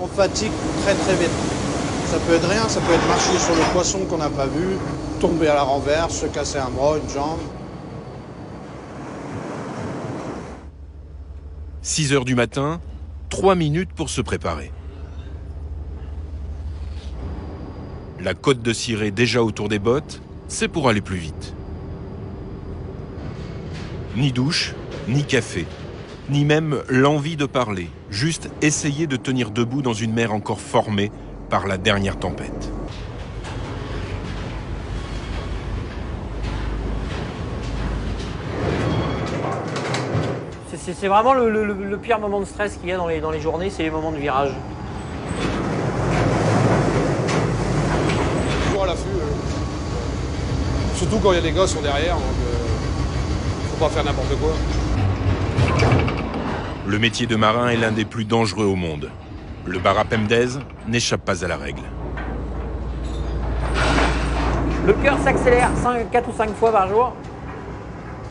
On fatigue très très vite. Ça peut être rien, ça peut être marcher sur le poisson qu'on n'a pas vu, tomber à la renverse, se casser un bras, une jambe. 6 heures du matin, 3 minutes pour se préparer. La côte de ciré déjà autour des bottes, c'est pour aller plus vite. Ni douche, ni café, ni même l'envie de parler, juste essayer de tenir debout dans une mer encore formée par la dernière tempête. C'est vraiment le pire moment de stress qu'il y a dans les journées, c'est les moments de virage. Toujours à l'affût. Surtout quand il y a des gosses sont derrière, donc faut pas faire n'importe quoi. Le métier de marin est l'un des plus dangereux au monde. Le Barapemdez n'échappe pas à la règle. Le cœur s'accélère 4 ou 5 fois par jour.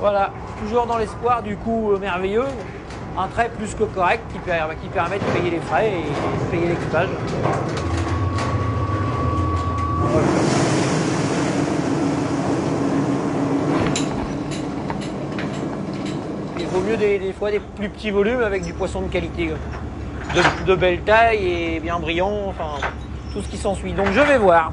Voilà, toujours dans l'espoir du coup merveilleux, un trait plus que correct qui permet de payer les frais et de payer l'équipage. Voilà. Il vaut mieux des fois des plus petits volumes avec du poisson de qualité, de belle taille et bien brillant, enfin tout ce qui s'ensuit. Donc je vais voir.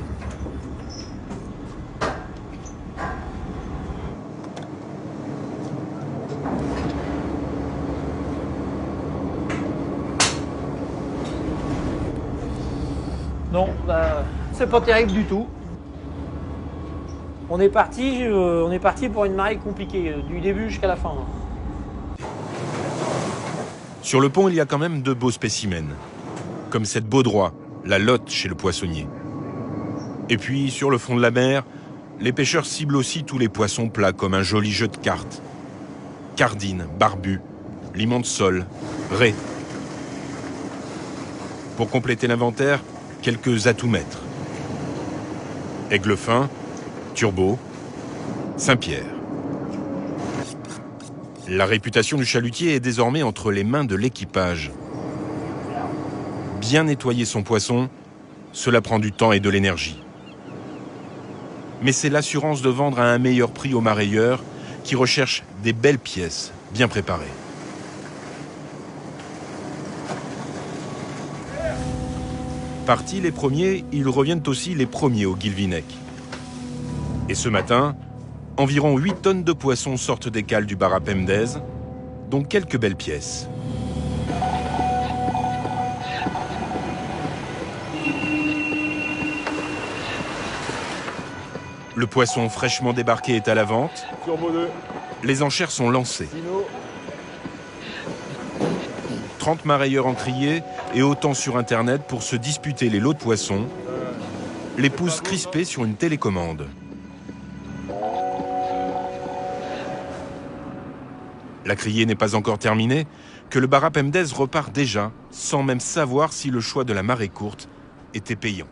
Non, bah, c'est pas terrible du tout. On est parti pour une marée compliquée, du début jusqu'à la fin. Sur le pont, il y a quand même de beaux spécimens, comme cette baudroie, la lotte chez le poissonnier. Et puis, sur le fond de la mer, les pêcheurs ciblent aussi tous les poissons plats comme un joli jeu de cartes. Cardines, barbus, limon de sol, raies. Pour compléter l'inventaire, quelques atouts-maîtres. Aiglefin, Turbo, Saint-Pierre. La réputation du chalutier est désormais entre les mains de l'équipage. Bien nettoyer son poisson, cela prend du temps et de l'énergie. Mais c'est l'assurance de vendre à un meilleur prix aux marailleurs qui recherchent des belles pièces bien préparées. Partis les premiers, ils reviennent aussi les premiers au Guilvinec. Et ce matin, environ 8 tonnes de poissons sortent des cales du Barapemdez, dont quelques belles pièces. Le poisson fraîchement débarqué est à la vente. Les enchères sont lancées. 30 marailleurs encriers et autant sur Internet pour se disputer les lots de poissons, les pouces crispés sur une télécommande. La criée n'est pas encore terminée, que le Barapemdez repart déjà, sans même savoir si le choix de la marée courte était payant.